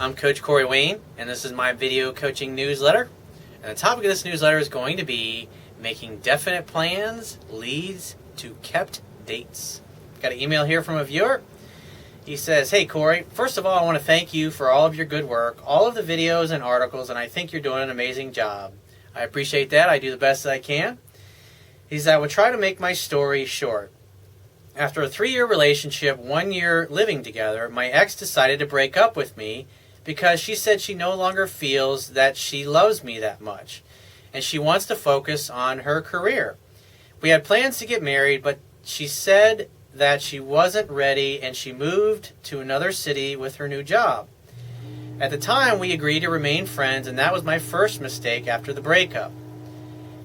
I'm Coach Corey Wayne, and this is my video coaching newsletter. And the topic of this newsletter is going to be making definite plans leads to kept dates. Got an email here from a viewer. He says, "Hey Corey, first of all, I want to thank you for all of your good work, all of the videos and articles, and I think you're doing an amazing job. I appreciate that. I do the best that I can." He says, "I will try to make my story short. After a 3-year relationship, 1 year living together, my ex decided to break up with me because she said she no longer feels that she loves me that much, and she wants to focus on her career. We had plans to get married, but she said that she wasn't ready and she moved to another city with her new job. At the time, we agreed to remain friends, and that was my first mistake after the breakup."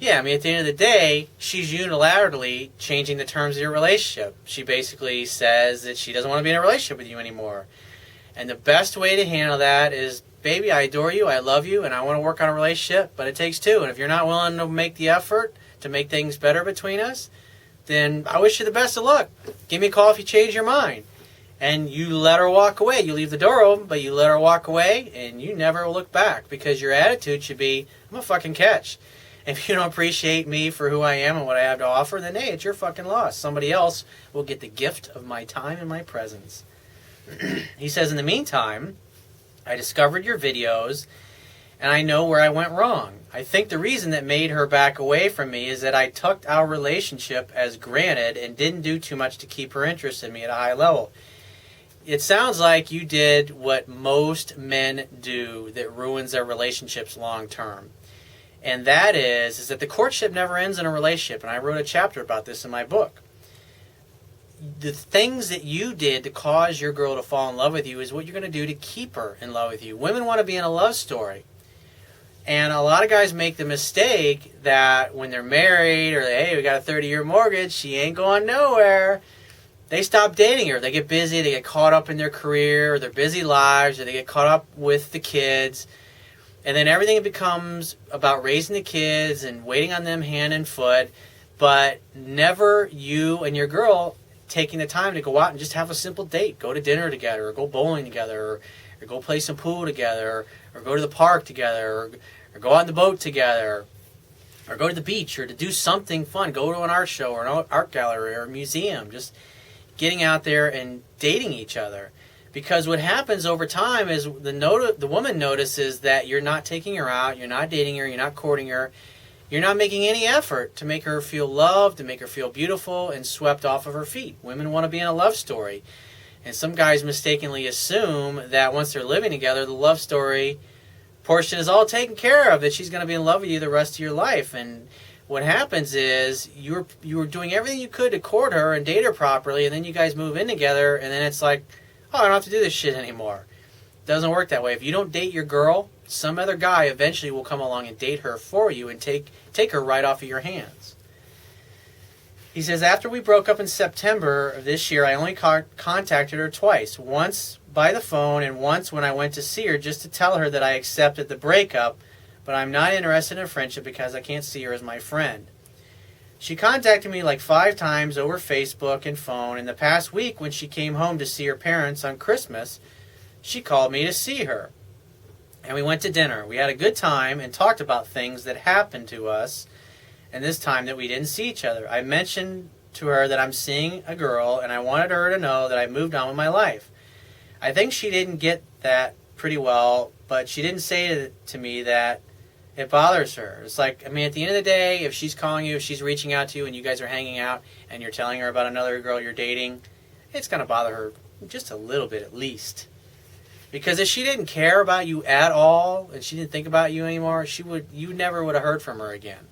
Yeah, I mean, at the end of the day, she's unilaterally changing the terms of your relationship. She basically says that she doesn't want to be in a relationship with you anymore. And the best way to handle that is, baby, I adore you, I love you, and I want to work on a relationship, but it takes two. And if you're not willing to make the effort to make things better between us, then I wish you the best of luck. Give me a call if you change your mind. And you let her walk away. You leave the door open, but you let her walk away, and you never look back, because your attitude should be, I'm a fucking catch. If you don't appreciate me for who I am and what I have to offer, then hey, it's your fucking loss. Somebody else will get the gift of my time and my presence. He says, "In the meantime, I discovered your videos and I know where I went wrong. I think the reason that made her back away from me is that I took our relationship as granted and didn't do too much to keep her interest in me at a high level." It sounds like you did what most men do that ruins their relationships long term. And that is that the courtship never ends in a relationship. And I wrote a chapter about this in my book. The things that you did to cause your girl to fall in love with you is what you're going to do to keep her in love with you. Women want to be in a love story. And a lot of guys make the mistake that when they're married or, hey, we got a 30-year mortgage, she ain't going nowhere, they stop dating her. They get busy, they get caught up in their career or their busy lives, or they get caught up with the kids. And then everything becomes about raising the kids and waiting on them hand and foot, but never you and your girl taking the time to go out and just have a simple date. Go to dinner together, or go bowling together, or go play some pool together, or go to the park together, or go out on the boat together, or go to the beach, or to do something fun. Go to an art show or an art gallery or a museum. Just getting out there and dating each other. Because what happens over time is the woman notices that you're not taking her out, you're not dating her, you're not courting her, you're not making any effort to make her feel loved, to make her feel beautiful and swept off of her feet. Women want to be in a love story. And some guys mistakenly assume that once they're living together, the love story portion is all taken care of, that she's going to be in love with you the rest of your life. And what happens is you were doing everything you could to court her and date her properly, and then you guys move in together, and then it's like, oh, I don't have to do this shit anymore. It doesn't work that way. If you don't date your girl, some other guy eventually will come along and date her for you and take her right off of your hands. He says, "After we broke up in September of this year, I only contacted her twice. Once by the phone and once when I went to see her just to tell her that I accepted the breakup, but I'm not interested in a friendship because I can't see her as my friend. She contacted me like 5 times over Facebook and phone. In the past week, when she came home to see her parents on Christmas, she called me to see her. And we went to dinner. We had a good time and talked about things that happened to us and this time that we didn't see each other. I mentioned to her that I'm seeing a girl, and I wanted her to know that I moved on with my life. I think she didn't get that pretty well, but she didn't say to me that it bothers her. It's like, I mean, at the end of the day, if she's calling you, if she's reaching out to you, and you guys are hanging out, and you're telling her about another girl you're dating, it's going to bother her just a little bit at least. Because if she didn't care about you at all, and she didn't think about you anymore, you never would have heard from her again."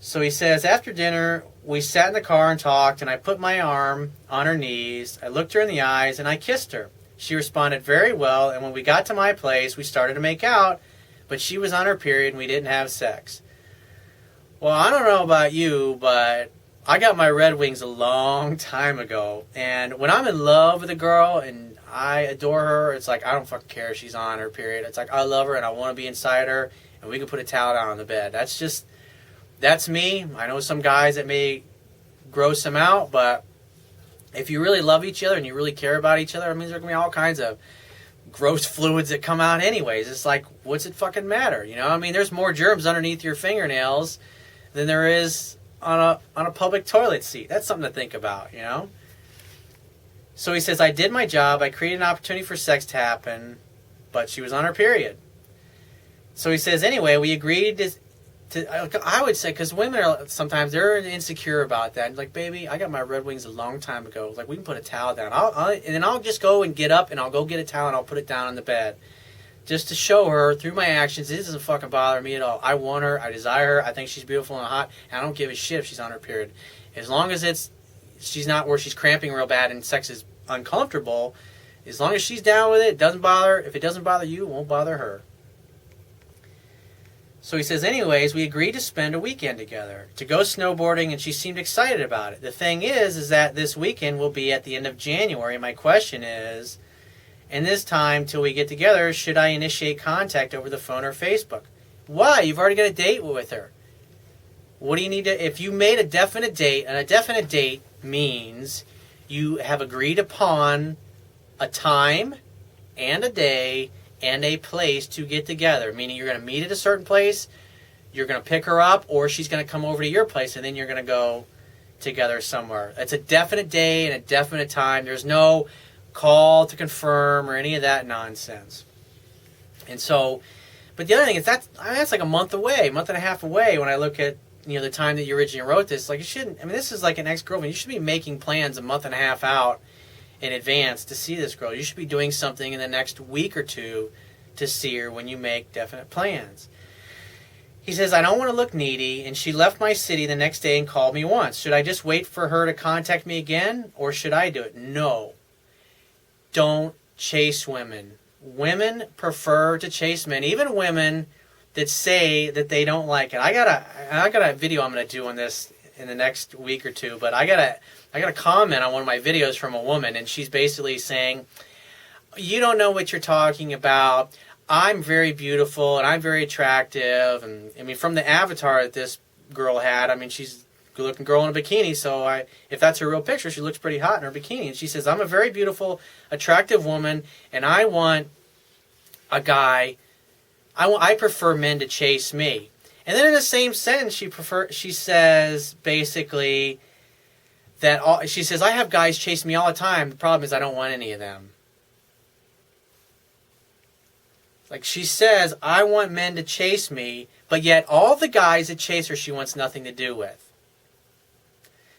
So he says, "After dinner, we sat in the car and talked, and I put my arm on her knees. I looked her in the eyes, and I kissed her. She responded very well, and when we got to my place, we started to make out, but she was on her period and we didn't have sex." Well, I don't know about you, but I got my Red Wings a long time ago. And when I'm in love with a girl and I adore her, it's like, I don't fucking care if she's on her period. It's like, I love her and I want to be inside her, and we can put a towel down on the bed. That's me. I know some guys that may gross them out, but if you really love each other and you really care about each other, it means there can be all kinds of gross fluids that come out anyways. It's like, what's it fucking matter? You know, I mean, there's more germs underneath your fingernails than there is on a public toilet seat. That's something to think about, you know? So he says, I did my job. I created an opportunity for sex to happen, but she was on her period. So he says, anyway, we agreed I would say, because women are sometimes, they're insecure about that. Like, baby, I got my Red Wings a long time ago. Like, we can put a towel down. And then I'll just go and get up, and I'll go get a towel, and I'll put it down on the bed. Just to show her, through my actions, it doesn't fucking bother me at all. I want her. I desire her. I think she's beautiful and hot. And I don't give a shit if she's on her period. As long as she's not where she's cramping real bad and sex is uncomfortable, as long as she's down with it, it doesn't bother. If it doesn't bother you, it won't bother her. So he says, anyways, we agreed to spend a weekend together, to go snowboarding, and she seemed excited about it. The thing is that this weekend will be at the end of January. My question is, and this time, till we get together, should I initiate contact over the phone or Facebook? Why? You've already got a date with her. What do you need to... If you made a definite date, and a definite date means you have agreed upon a time and a day and a place to get together, meaning you're going to meet at a certain place, you're going to pick her up, or she's going to come over to your place, and then you're going to go together somewhere. It's a definite day and a definite time. There's no call to confirm or any of that nonsense. And so, but the other thing is that's like a month away, month and a half away when I look at, you know, the time that you originally wrote this. Like, you shouldn't, I mean, this is like an ex-girlfriend. You should be making plans a month and a half out in advance to see this girl. You should be doing something in the next week or two to see her when you make definite plans. He says, I don't want to look needy, and she left my city the next day and called me once. Should I just wait for her to contact me again, or should I do it? No. Don't chase women. Women prefer to chase men, even women that say that they don't like it. I got a video I'm going to do on this in the next week or two, but I got a comment on one of my videos from a woman, and she's basically saying, you don't know what you're talking about. I'm very beautiful, and I'm very attractive. And I mean, from the avatar that this girl had, I mean, she's a good-looking girl in a bikini, so if that's her real picture, she looks pretty hot in her bikini. And she says, I'm a very beautiful, attractive woman, and I want a guy, I prefer men to chase me. And then in the same sentence, she says, basically, she says, I have guys chase me all the time. The problem is I don't want any of them. Like, she says, I want men to chase me, but yet all the guys that chase her, she wants nothing to do with.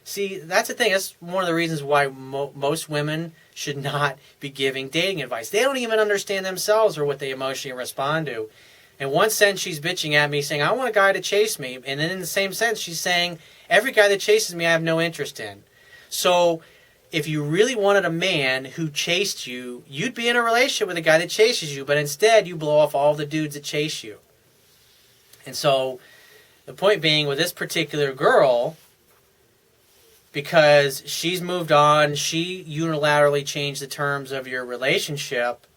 See, that's the thing. That's one of the reasons why most women should not be giving dating advice. They don't even understand themselves or what they emotionally respond to. In one sense, she's bitching at me, saying, I want a guy to chase me. And then in the same sense, she's saying, every guy that chases me, I have no interest in. So if you really wanted a man who chased you, you'd be in a relationship with a guy that chases you, but instead you blow off all the dudes that chase you. And so the point being, with this particular girl, because she's moved on, she unilaterally changed the terms of your relationship,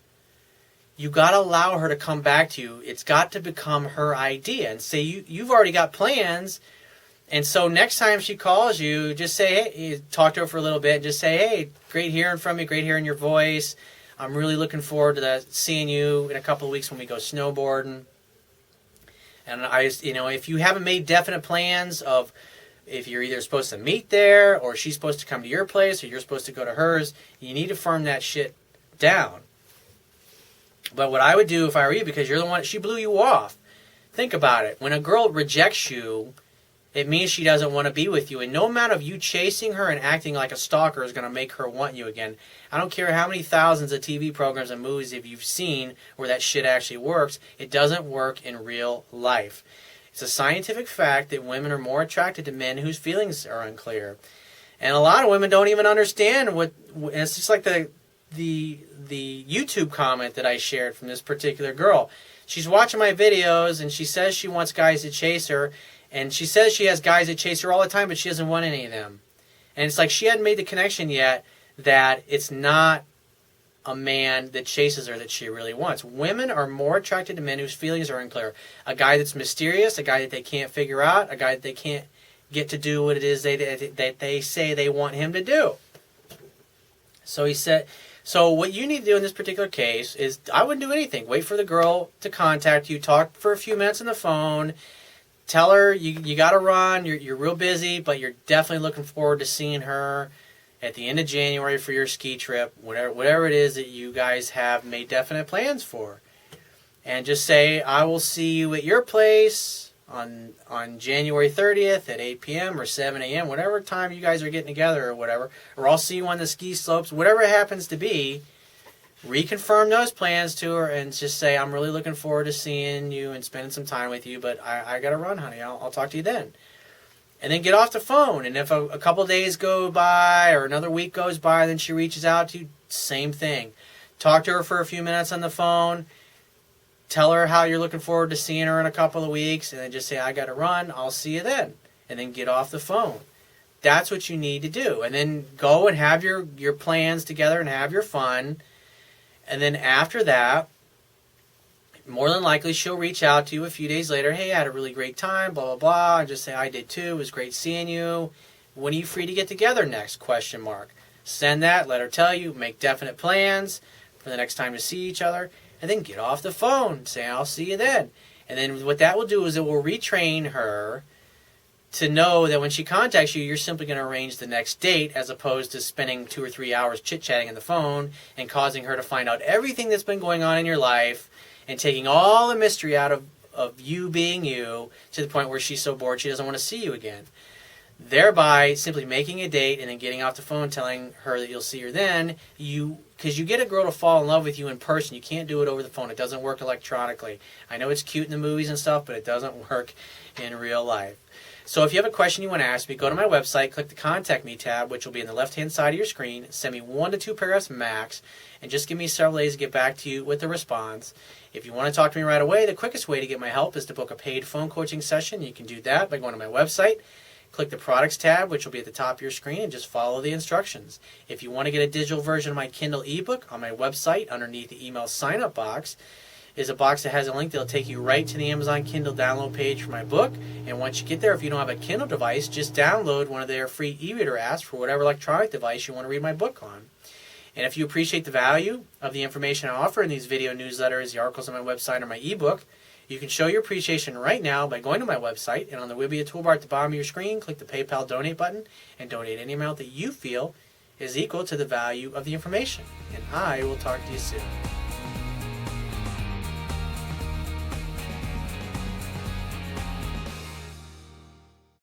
you got to allow her to come back to you. It's got to become her idea. And say, you've already got plans. And so next time she calls you, just say, hey, you talk to her for a little bit, and just say, hey, great hearing from you, great hearing your voice. I'm really looking forward to seeing you in a couple of weeks when we go snowboarding. And if you haven't made definite plans of if you're either supposed to meet there, or she's supposed to come to your place, or you're supposed to go to hers, you need to firm that shit down. But what I would do if I were you, because you're the one, she blew you off. Think about it. When a girl rejects you, it means she doesn't want to be with you. And no amount of you chasing her and acting like a stalker is going to make her want you again. I don't care how many thousands of TV programs and movies if you've seen where that shit actually works. It doesn't work in real life. It's a scientific fact that women are more attracted to men whose feelings are unclear. And a lot of women don't even understand what... It's just like the YouTube comment that I shared from this particular girl. She's watching my videos, and she says she wants guys to chase her, and she says she has guys that chase her all the time, but she doesn't want any of them. And it's like she hadn't made the connection yet that it's not a man that chases her that she really wants. Women are more attracted to men whose feelings are unclear. A guy that's mysterious, a guy that they can't figure out, a guy that they can't get to do what it is that they say they want him to do. So So what you need to do in this particular case is, I wouldn't do anything. Wait for the girl to contact you, talk for a few minutes on the phone, tell her you got to run, you're real busy, but you're definitely looking forward to seeing her at the end of January for your ski trip, whatever it is that you guys have made definite plans for. And just say, I will see you at your place on January 30th at 8 p.m. or 7 a.m., whatever time you guys are getting together or whatever. Or I'll see you on the ski slopes, whatever it happens to be. Reconfirm those plans to her and just say, I'm really looking forward to seeing you and spending some time with you, but I got to run, honey. I'll talk to you then. And then get off the phone. And if a couple days go by or another week goes by, then she reaches out to you, same thing. Talk to her for a few minutes on the phone. Tell her how you're looking forward to seeing her in a couple of weeks, and then just say, I got to run. I'll see you then. And then get off the phone. That's what you need to do. And then go and have your plans together and have your fun. And then after that, more than likely, she'll reach out to you a few days later. Hey, I had a really great time, blah, blah, blah. And just say, I did too. It was great seeing you. When are you free to get together next? ? Send that. Let her tell you. Make definite plans for the next time to see each other. And then get off the phone. Say, I'll see you then. And then what that will do is it will retrain her to know that when she contacts you, you're simply going to arrange the next date as opposed to spending 2 or 3 hours chit-chatting on the phone and causing her to find out everything that's been going on in your life and taking all the mystery out of you being you to the point where she's so bored she doesn't want to see you again. Thereby, simply making a date and then getting off the phone, telling her that you'll see her then, because you get a girl to fall in love with you in person. You can't do it over the phone. It doesn't work electronically. I know it's cute in the movies and stuff, but it doesn't work in real life. So if you have a question you want to ask me, go to my website, click the Contact Me tab, which will be on the left-hand side of your screen. Send me 1 to 2 paragraphs max, and just give me several days to get back to you with a response. If you want to talk to me right away, the quickest way to get my help is to book a paid phone coaching session. You can do that by going to my website. Click the Products tab, which will be at the top of your screen, and just follow the instructions. If you want to get a digital version of my Kindle ebook, on my website, underneath the email sign-up box, is a box that has a link that will take you right to the Amazon Kindle download page for my book. And once you get there, if you don't have a Kindle device, just download one of their free e-reader apps for whatever electronic device you want to read my book on. And if you appreciate the value of the information I offer in these video newsletters, the articles on my website, or my ebook, you can show your appreciation right now by going to my website, and on the Wibia toolbar at the bottom of your screen, click the PayPal donate button and donate any amount that you feel is equal to the value of the information. And I will talk to you soon.